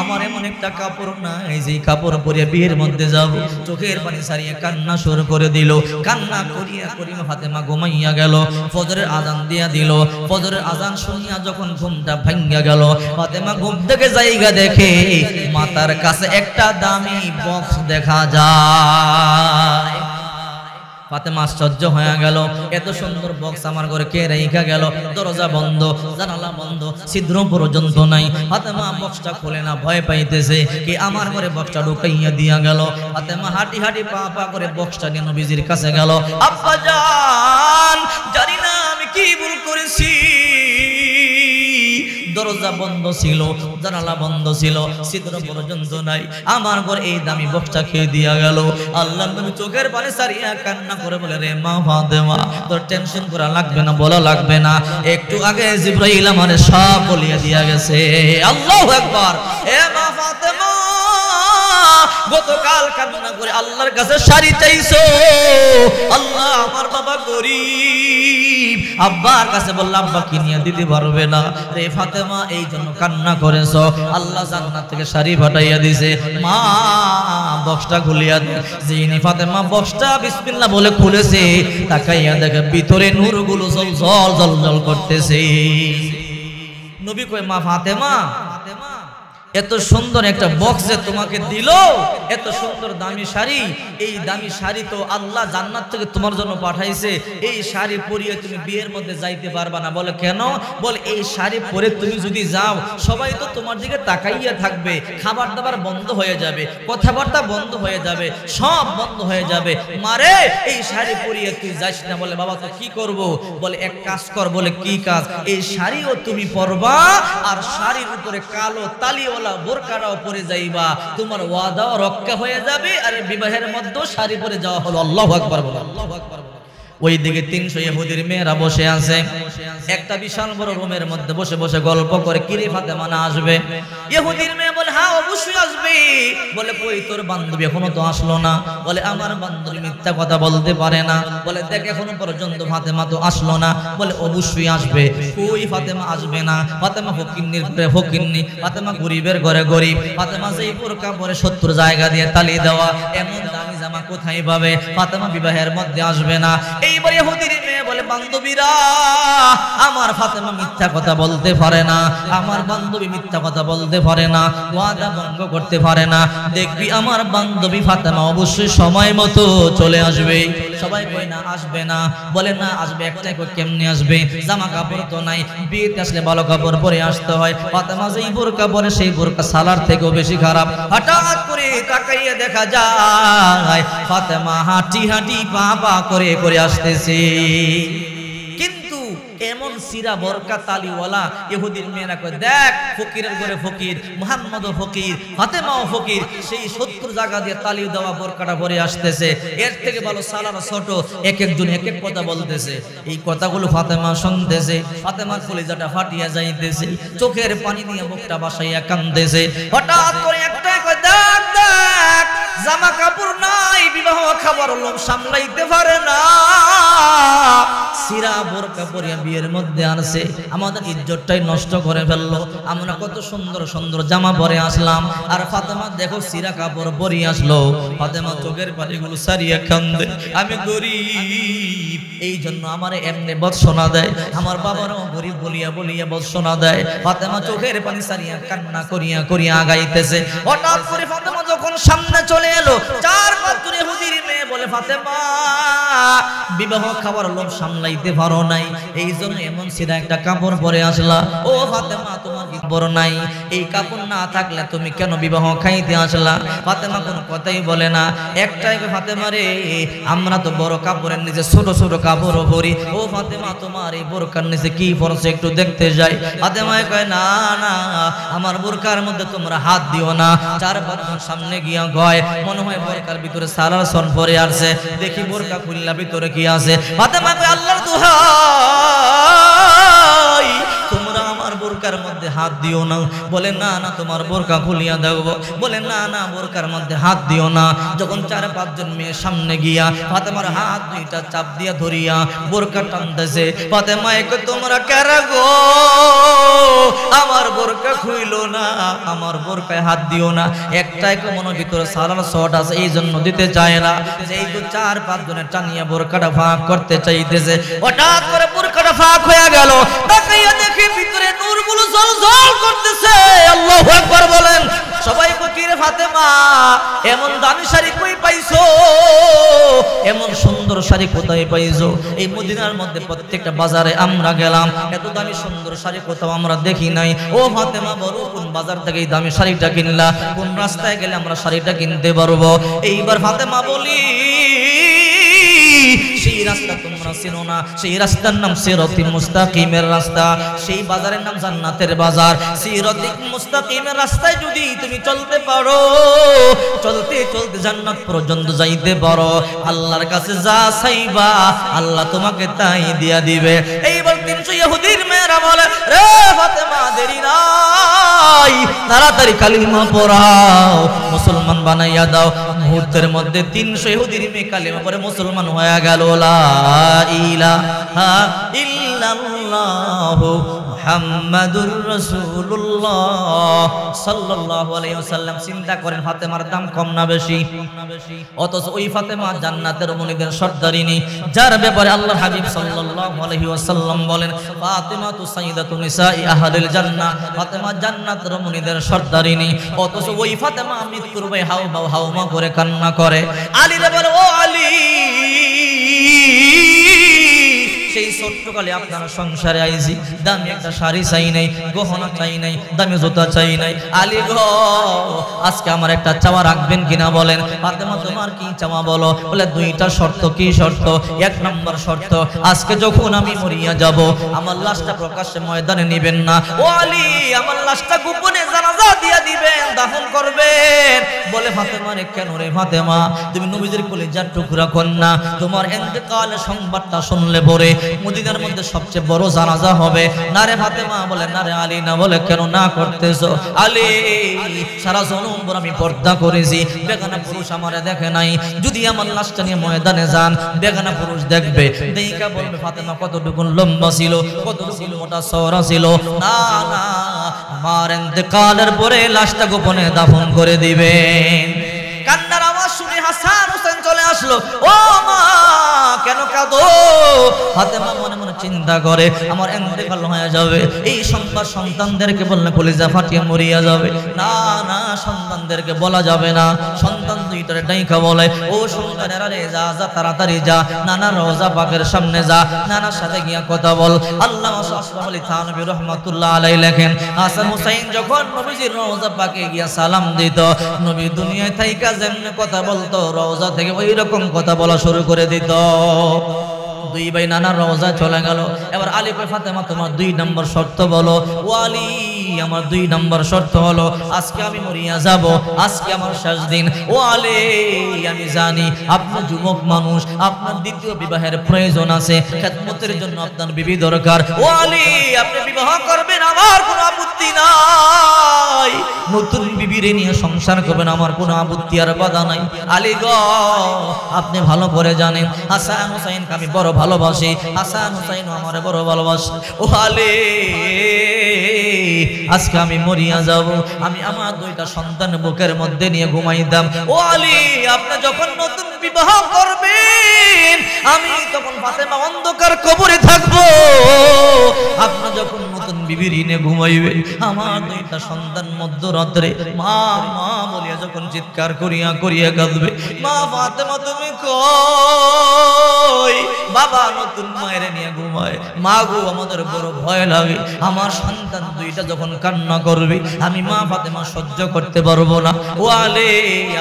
আমার এমন একটা কাপড় নাই যে কাপড় পরিয়া বিয়ের মধ্যে যাব। চোখের পানি সারিয়ে কান্না শুরু করে দিল। কান্না করিয়া করিয়া ফাতেমা ঘুমাইয়া গেল। ফজরের আজান দিয়া দিল। ফজরের আজান শুনিয়া যখন ঘুমটা ভাঙ্গা গেল, ফাতেমা ঘুম থেকে জায়গা দেখে মাতার কাছে একটা দামি বক্স দেখা যায়। ফাতেমা আশ্চর্য হয়ে গেল, এত সুন্দর বক্স আমার ঘরে কে রেখা গেল? দরজা বন্ধ, জানালা বন্ধ, ছিদ্র পর্যন্ত নাই। ফাতেমা বক্সটা খুলে না, ভয় পাইতেছে কি আমার ঘরে বক্সটা ঢুকাইয়া দিয়া গেল। ফাতেমা হাঁটি হাঁটি পা পা করে বক্সটা নিয়ে নবীজির কাছে গেল। আব্বা জান জানি না আমি কি ভুল করেছি, দরজা বন্ধ ছিল, জানালা বন্ধ ছিল, ছিদ্র পর্যন্ত নাই, আমার ঘর এই দামি বক্সটা খেয়ে দিয়া গেল। আল্লাহর নবী চোখের পানি সারিয়া কান্না করে বলে রে মা ফাতেমা তোর টেনশন করা লাগবে না, বলা লাগবে না, একটু আগে জিবরাইল আমারে সব বলিয়া দিয়া গেছে। আল্লাহু আকবার। হে মা ফাতেমা গতকাল কান্না করে আল্লাহর কাছে শাড়ি চাইছো, আল্লাহ আমার বাবা গরিব, আব্বার কাছে বললাম আব্বা কিনিয়া দিতে পারবে না রে ফাতেমা, এই জন্য কান্না করেছো। আল্লাহ জান্নাত থেকে শাড়ি পাঠাইয়া দিছে। মা বক্সটা খুলিয়া যিনি ফাতেমা বক্সটা বিসমিল্লাহ বলে খুলেছে, তাকাইয়া দেখে ভিতরে নূরগুলো জল জল জল জল করতেছে। নবী কয় মা ফাতেমা এত সুন্দর একটা বক্সে তোমাকে দিল, এত সুন্দর দামি শাড়ি, এই দামি শাড়ি তো আল্লাহ জান্নাত থেকে তোমার জন্য পাঠাইছে, এই শাড়ি পরিয়ে তুমি বিয়ের মধ্যে যাইতে পারবা না। বলে কেন? বলে এই শাড়ি পরে তুমি যদি যাও সবাই তো তোমার দিকে তাকাইয়া থাকবে, খাবার দাবার বন্ধ হয়ে যাবে, কথাবার্তা বন্ধ হয়ে যাবে, সব বন্ধ হয়ে যাবে। মারে এই শাড়ি পরিয়ে তুই যাস না। বলে বাবা তো কি করব? বলে এক কাজ কর। বলে কি কাজ? এই শাড়িও তুমি পরবা আর শাড়ির উপরে কালো তালিওয়ালা বোরকাটাও পরে যাইবা, তোমার ওয়াদাও রক্ষা হয়ে যাবে, আর বিবাহের মধ্যে শাড়ি পরে যাওয়া হলো। আল্লাহু আকবার বলো, আল্লাহু আকবার। ওইদিকে 300 ইহুদির মেয়েরা বসে আছে, একটা বিশাল বড় রুমের মধ্যে বসে বসে গল্প করে। কিরে ফাতেমা না আসবে? ইহুদির মেয়ে বলে হ্যাঁ অবশ্যই আসবে। বলে কই তোর বান্ধবী এখনো তো আসলো না? বলে আমার বান্ধবী মিথ্যা কথা বলতে পারে না। বলে দেখ এখনো পর্যন্ত ফাতেমা তো আসলো না। বলে অবশ্যই আসবে। কই ফাতেমা আসবে না? ফাতেমা ফকিন্নির ঘরে ফকিন্নি, ফাতেমা গরিবের ঘরে গরিব, ফাতেমা যেই বোরকা পরে 70 জায়গা দিয়ে তালি দেওয়া, এমন দামি জামা কোথায় পাবে? ফাতেমা বিবাহের মধ্যে আসবে না। এইবার ইহুদির মেয়ে বলে বান্ধবীরা আমার ফাতেমা মিথ্যা কথা বলতে পারে না, আমার বান্ধবী মিথ্যা কথা বলতে পারে না, ওয়াদা ভঙ্গ করতে পারে না। দেখবি আমার বান্ধবী ফাতেমা অবশ্যই সময় মতো চলে আসবে। সবাই কয় না আসবে না, বলে না আসবে। একটাই কয় কেমনে আসবে, জামা কাপড় তো নাই, বিয়েতে আসলে ভালো কাপড় পরে আসতে হয়। ফাতেমা যেই বোরকা পরে সেই বোরকা সালার থেকেও বেশি খারাপ। হঠাৎ করে তাকাইয়া দেখা যায় ফাতেমা হাঁটি হাঁটি পা পা করে করে আসতেছে। কিন্তু এমন সিরা বরকা তালিওয়ালা ইহুদির মেয়েরা কয় দেখ ফকিরের ঘরে ফকির, মুহাম্মদও ফকির, ফাতেমাও ফকির, সেই 70 জায়গা দিয়ে তালি দেওয়া বোরকাটা পরে আসতেছে। এর থেকে ভালো সালার ছোট। এক একজন এক এক কথা বলতেছে। এই কথাগুলো ফাতেমা শুনতেছে। ফাতেমার কলিজাটা ফাটিয়া যাইতেছে, চোখের পানি দিয়ে মুখটা বাসাইয়া কাঁদতেছে। হঠাৎ করে একটা কয় দেখ দেখ জামা কাপড় নাই, বিবাহ খাবার লোক সামলাইতে পারে না, সিরা বোরকা পরিয়া বিয়ের মধ্যে আনছে, আমাদের ইজ্জতটাই নষ্ট করে ফেললো। আমরা কত সুন্দর সুন্দর জামা পরে আসলাম, আর ফাতেমা দেখো সিরা কাপড় পরে আসলো। ফাতেমা চোখের পানিগুলো সারিয়া কান্দে, আমি গরিব এই জন্য আমার এমনি বৎসনা দেয়, আমার বাবারও গরিব বলিয়া বলিয়া বৎসনা দেয়। ফাতেমা চোখের পানি সারিয়া কান্না করিয়া করিয়া আগাইতেছে। হঠাৎ করে ফাতেমা যখন সামনে চলে এলো, 4-5 জন ইহুদির মেয়ে বলে ফাতেমা বিবাহ খাবার লোভ সামলাইতে পারো নাই, এই জন্য এমন সিধা একটা কাপড় পরে আসলা। ও ফাতেমা তোমার কি বড় নাই, এই কাপড় না থাকলে তুমি কেন বিবাহ খাইতে আসলা? ফাতেমা কোনো কথাই বলে না। একটাই ফাতেমা রে, আমরা তো বড় কাপড়ের নিচে ছোট ছোট কাপড়ও পরি। ও ফাতেমা তোমার এই বোরকার নিচে কি পরছে একটু দেখতে যাই। ফাতেমা কয় না না, আমার বোরকার মধ্যে তোমরা হাত দিও না। 4-5 জন সামনে গিয়া কয় মনে হয় বোরকার ভিতরে সালার সন পরে আসছে, দেখি বোরকা খুললা ভিতরে কি আছে। ফাতেমা কয় আল্লাহর দোহাই তোমরা আমার বোরকার মধ্যে হাত দিও না। বলে না না তোমার বোরকা খুলিয়া দেব। বলে না না বোরকার মধ্যে হাত দিও না। যখন 4-5 জন মেয়ে সামনে গিয়া ফাতেমার হাত দুইটা চাপ দিয়া ধরিয়া বোরকা টানতেছে, ফাতেমা কয় তোমরা কারা গো, আমার বোরকা খুইলো না, আমার বোরকায় হাত দিও না। একটাই মনের ভিতরে সালার শট আছে, এই জন্য দিতে চায় না। এই তো 4-5 জনের টানিয়া বোরকাটা ফাঁক করতে চাইতেছে। হঠাৎ করে বোরকাটা ফাঁক হয়ে গেল, তাকাইয়া দেখে ভিতরে নূরগুলো ঝলঝল করতেছে। আল্লাহু আকবার বলেন। সবাই ফকির ফাতেমা এমন দামি শাড়ি কই পাইছো, এমন সুন্দর শাড়ি কোথায় পাইছো? এই মদিনার মধ্যে প্রত্যেকটা বাজারে আমরা গেলাম, এত দামি সুন্দর শাড়ি কোথাও আমরা দেখি নাই। ও ফাতেমা বলো কোন বাজার থেকে এই দামি শাড়িটা কিনলা, কোন রাস্তায় গেলে আমরা শাড়িটা কিনতে পারবো? এইবার ফাতেমা বলি সেই রাস্তা তোমরা চিনো না, সেই রাস্তার নাম সিরাতুল মুস্তাকিমের রাস্তা, সেই বাজারের নাম জান্নাতের বাজার। সিরাতুল মুস্তাকিমের রাস্তায় যদি তুমি চলতে পারো, চলতে চলতে জান্নাত পর্যন্ত যাইতে পারো, আল্লাহর কাছে যা চাইবা আল্লাহ তোমাকে তাই দিয়া দিবে। এইবার 300 ইহুদির মেয়েরা বলে রে ফাতেমা দেরি নাই, তাড়াতাড়ি কালিমা পড়াও, মুসলমান বানাইয়া দাও। মুহূর্তের মধ্যে 300 ইহুদির মেয়ে কালিমা পড়ে মুসলমান হয়ে গেল। লা ইলাহা ইল্লাল্লাহু মুহাম্মাদুর রাসূলুল্লাহ সাল্লাল্লাহু আলাইহি ওয়াসাল্লাম। চিন্তা করেন ফাতেমার দাম কম না বেশি? অথচ ওই ফাতেমা জান্নাতের রমণীদের সর্দারিনী, যার ব্যাপারে আল্লাহর হাবিব সাল্লাল্লাহু আলাইহি ওয়াসাল্লাম বলেন ফাতেমা তু সাইয়্যিদাতু নিসাই আহলিল জান্নাহ, ফাতেমা জান্নাতের রমণীদের সর্দারিনী। অথচ ওই ফাতেমা মৃত্যুর ভয়ে হাউমা করে কান্না করে। আলী রে বলে ও আলী, সেই ছোট্টকালে আপনার সংসারে আইছি, দামি একটা শাড়ি চাই নাই, গহনা চাই নাই, দামি জুতা চাই নাই। আলী গো আজকে আমার একটা চাওয়া রাখবেন কিনা বলেন? ফাতেমা তোমার কি চাওয়া বলো? বলে 2টা শর্ত। কি শর্ত? 1 নম্বর শর্ত, আজকে যখন আমি মরিয়া যাব আমার লাশটা প্রকাশ্যে ময়দানে নিবেন না। ও আলী আমার লাশটা গোপনে জানাজা দিয়া দিবেন, দাফন করবেন। বলে ফাতেমা রে কেন রে ফাতেমা, তুমি নবীজির কলিজার টুকরা কন্যা, তোমার ইন্তেকালের সংবাদটা শুনলে পরে মদিনার মধ্যে সবচেয়ে বড় জানাজা হবে। না রে ফাতেমা। বলে না রে আলী না। বলে কেন না করতেছো? আলী সারা জনম ভর আমি পর্দা করেছি, বেগানা পুরুষ আমারে দেখে নাই, যদি আমার লাশটা নিয়ে ময়দানে যান বেগানা পুরুষ দেখবে, দেখা বলবে ফাতেমা কতটুকু লম্বা ছিল, কতটুকু মোটা চওড়া ছিল। না না, আমার ইন্তেকালের পরে লাশটা গোপনে দাফন করে দিবেন। কান্নার আওয়াজ শুনে হাসান হোসেন চলে আসলো। ও মা কেন কাঁদো? ফাতেমা মনে মনে চিন্তা করে আমার ইন্তেকাল হয়ে যাবে, এই সংবাদ সন্তানদেরকে বললে কলিজা ফাটিয়ে মরিয়া যাবে। না না, সন্তানদেরকে বলা যাবে না। সন্তান দুইটারে ডাইকা বলে, ও সন্তানেরা রে, যা যা তাড়াতাড়ি যা, নানা রওজা পাকের সামনে যা, নানার সাথে গিয়া কথা বল। আল্লামা আশরাফ আলী থানভী রাহমাতুল্লাহ আলাইহি লেখেন, হাসান হুসাইন যখন নবীজির রওজা পাকে গিয়া সালাম দিত, নবী দুনিয়ায় থাইকা যেমনে কথা বলতো, রওজা থেকে ওই রকম কথা বলা শুরু করে দিত। দুই ভাই নানার রওজা চলে গেল। এবার আলী কয়, ফাতেমা তোমার 2 নম্বর শর্ত বলো। ও আলী, আমার 2 নম্বর শর্ত হলো আজকে আমি মরিয়া যাব, আজকে আমার শেষ দিন। ও আলী, আমি জানি আপনি যুবক মানুষ, আপনার দ্বিতীয় বিবাহের প্রয়োজন আছে, খেদমতের জন্য আপনার বিবি দরকার। ও আলী, আপনি বিবাহ করবেন, আমার কোনো আপত্তি নাই, নতুন বিবিরে নিয়ে সংসার করবেন, আমার কোনো আপত্তি আর বাধা নাই। আলী গো, আপনি ভালো করে জানেন হাসান হুসাইনকে আমি বড় ভালোবাসি, হাসান হুসাইন আমার বড় ভালোবাসি। ও আলী, আজকে আমি মরিয়া যাব, আমি আমার 2টা সন্তান বুকের মধ্যে নিয়ে ঘুমাইতাম। ও আলী, আপনি যখন নতুন বিবাহ করবেন, আমি তখন ফাতেমা অন্ধকার কবরে থাকবো। আপনি যখন নতুন বিবির নিয়ে ঘুমাইবে, আমার 2টা সন্তান মধ্যরাত্রে মা মা বলিয়া যখন চিৎকার করিয়া করিয়া কাঁদবে, মা ফাতেমা তুমি কই? বাবা নতুন মায়ের নিয়ে ঘুমায়, মা গো আমাদের বড় ভয় লাগে, আমার সন্তান 2টা যখন কান্না করবে, আমি মা ফাতেমা সহ্য করতে পারবো না। ও আলী,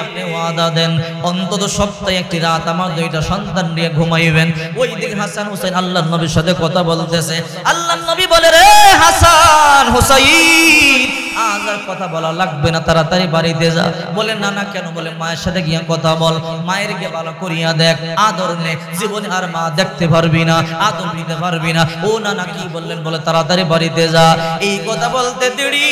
আপনি ওয়াদা দেন অন্তত সপ্তাহে একটি রাত আমার 2টা সন্তান নিয়ে ঘুমাইবেন। ওই দিকে হাসান হুসাইন আল্লাহর নবীর সাথে কথা বলতেছে। আল্লাহর নবী বলে, রে হাসান হুসাইন, আজ আর কথা বলা লাগবে না, তাড়াতাড়ি বাড়িতে যা। বলে না না, কেন? বলে মায়ের সাথে গিয়া কথা বল, মায়ের গিয়ে ভালো করিয়া দেখ, আদর নে, জীবনে আর মা দেখতে পারবি না, আদর নিতে পারবি না। ও না না, কি বললেন? বলে তাড়াতাড়ি বাড়িতে যা। এই কথা বলতে দেরি,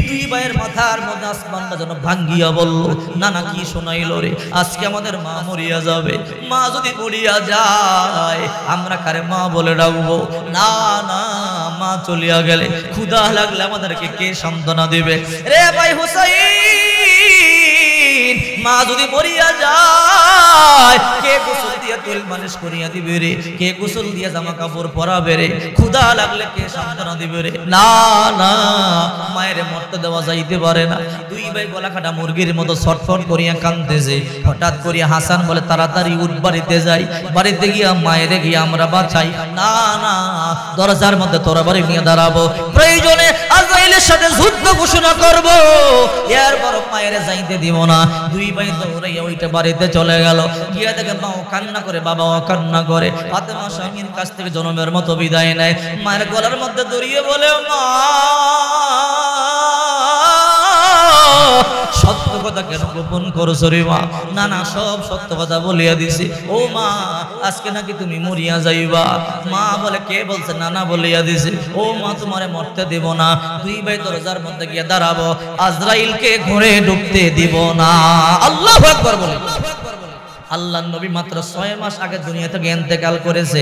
2 ভাইয়ের মাথার মধ্যে আসমানটা যেন ভাঙ্গিয়া বলল, না না, কি শোনাইল রে? আজকে আমাদের মা মরিয়া যাবে। মা যদি মরিয়া যায়, আমরা কারে মা বলে ডাকবো? না না, মা চলিয়া গেলে ক্ষুধা লাগলে আমাদেরকে কে সান্ত্বনা দিবে? রে ভাই হুসাইন, মা যদি মরিয়া যায়, কে গোসল দিয়া তেল মালিশ করিয়া দিবে রে? কে গোসল দিয়া জামা কাপড় পরাবে রে? ক্ষুধা লাগলে কে সান্ত্বনা দিবে রে? না না, মায়ের মরতে দেওয়া যাইতে পারে না। 2 ভাই গলা কাটা মুরগির মতো ছটফট করিয়া কাঁদতেছে। হঠাৎ করিয়া হাসান বলে, তাড়াতাড়ি উঠ, বাড়িতে যাই, বাড়িতে গিয়া মায়েরে গিয়ে আমরা বাঁচাই। না না, দরজার মধ্যে তরবারি নিয়ে দাঁড়াবো, প্রয়োজনে আজরাইলের সাথে যুদ্ধ ঘোষণা করব, এরপর মায়েরে যাইতে দিব না। 2 ভাই দৌড়াইয়া ওইটা বাড়িতে চলে গেল। গিয়া দেখে মাও কান্না করে, বাবাও কান্না করে। ফাতেমা স্বামীর কাছ থেকে জনমের মতো বিদায় নেয়, মায়ের গলার মধ্যে দড়িয়ে বলে, মা সত্য কথা কেন গোপন করছো রে মা? না না, সব সত্য কথা বলিয়া দিছি। ও মা, আজকে নাকি তুমি মরিয়া যাইবা। মা বলে, কে বলছে? না না, বলিয়া দিছি। ও মা, তোমারে মরতে দেব না। 2 ভাই দরজার মধ্যে গিয়ে দাঁড়াবো, আজরাইলকে ঘরে ঢুকতে দিব না। আল্লাহু আকবার বলে। আল্লাহর নবী মাত্র 6 মাস আগে দুনিয়া থেকে ইন্তেকাল করেছে।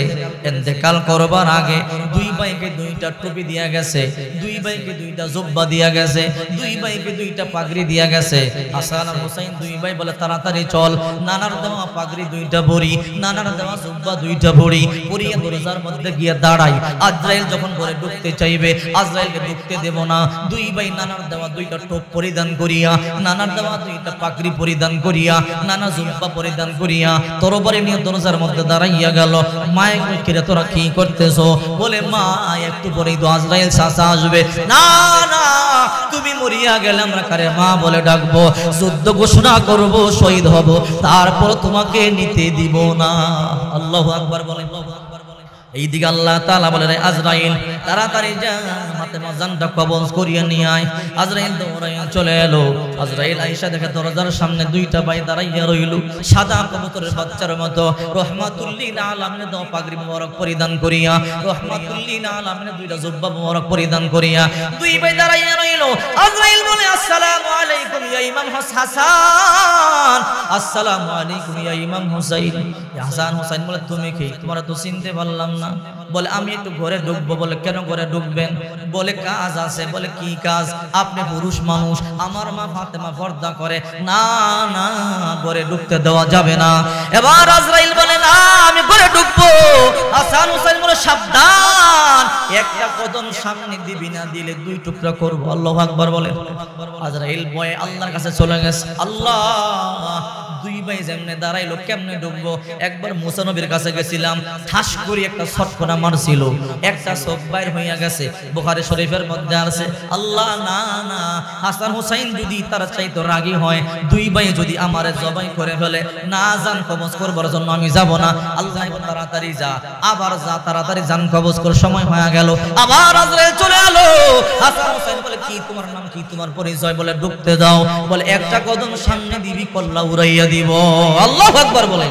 ইন্তেকাল করবার আগে 2 ভাইকে 2টা টুপি দিয়া গেছে, 2 ভাইকে 2টা জুব্বা দিয়া গেছে, 2 ভাইকে 2টা পাগড়ি দিয়া গেছে। হাসান আর হুসাইন 2 ভাই বলে, তাড়াতাড়ি চল, নানার দেওয়া পাগড়ি 2টা ভরি, নানার দেওয়া জুব্বা 2টা ভরি, পরিয়ে দরজার মধ্যে গিয়ে দাঁড়াই। আজরাইল যখন ঘরে ঢুকতে চাইবে, আজরাইলকে ঢুকতে দেব না। 2 ভাই নানার দেওয়া 2টা টোপ পরিধান করিয়া, নানার দেওয়া 2টা পাগড়ি পরিধান করিয়া, নানা জুব্বা পরিধান করিয়া তরবারি নিয়ে দরজার মধ্যে দাঁড়াইয়া গেল। মায়ে কইরে, তোরা কি করতেছো? বলে, মা একটু পরেই তো আজরাইল চাচা আসবে। না না, তুমি মরিয়া গেলে আমরা কারে মা বলে ডাকবো? যুদ্ধ ঘোষণা করব, শহীদ হব, তারপর তোমাকে নিতে দিব না। আল্লাহু আকবার বলে। এইদিকে আল্লাহ তাআলা বলে, আজরাইল তাড়াতাড়ি যা, ফাতেমা জানটা কবজ করিয়ে নিয়ে আয়। আজরাইল দৌড়াইয়া চলে এলো। আজরাইল আয়েশা দেখে দরজার সামনে 2টা ভাই দাঁড়াইয়া রইল, সাদা কবুতরের বাচ্চার মতো, রাহমাতুল লিল আলামিন দাও পাগড়ি মোবারক পরিধান করিয়া, রাহমাতুল লিল আলামিন 2টা জুব্বা মোবারক পরিধান করিয়া 2 ভাই দাঁড়াইয়া রইল। আজরাইল বলে, আসসালামু আলাইকুম ইয়া ইমাম হাসান, আসসালামু আলাইকুম ইয়া ইমাম হুসাইন। হাসান হুসাইন বলে, তুমি কি? তোমারা তো চিনতে পারলাম না। বলে, আমি একটু ঘরে ঢুকবো। বলে, কেন ঘরে ঢুকবেন? বলে, কাজ আছে। বলে, কি কাজ? আপনি পুরুষ মানুষ, আমার মা ফাতেমা পর্দা করে। না না, ঘরে ঢুকতে দেওয়া যাবে না। এবার আজরাইল বলে, না, আমি ঘরে একটা কদম সামনে দিবি না দিলে দুই টুকরা করব। আল্লাহু আকবার বলেন। আজরাইল ভয়ে আল্লাহর কাছে চলে গেছে। আল্লাহ, দুই ভাই যেমনে দাঁড়াইলো কেমনে ঢুকবো? একবার মুসা নবীর কাছে গেছিলাম, ঠাস করে একটা শটকনা মারছিল, একটা চোখ বাইর হইয়া গেছে। বুখারী শরীফের মধ্যে আছে, আল্লাহ না না, হাসান হুসাইন যদি তার চাইতে রাগী হয়, দুই ভাই যদি আমারে জবাই করে ফেলে, না জান কবজ করবার জন্য আমি যাব না। আল্লাহ তাড়াতাড়ি যা, আবার যা, তাড়াতাড়ি জান কবজ কর। সময় হয়ে গেল, আবার আজরাইল চলে এলো। হাসান হুসাইন বলে, কি তোমার নাম কি, তোমার পরিচয়? বলে ঢুকতে দাও। বলে একটা কদম সামনে দিবি, কল্লা উড়াইয়া দিব। আল্লাহু আকবার বলে।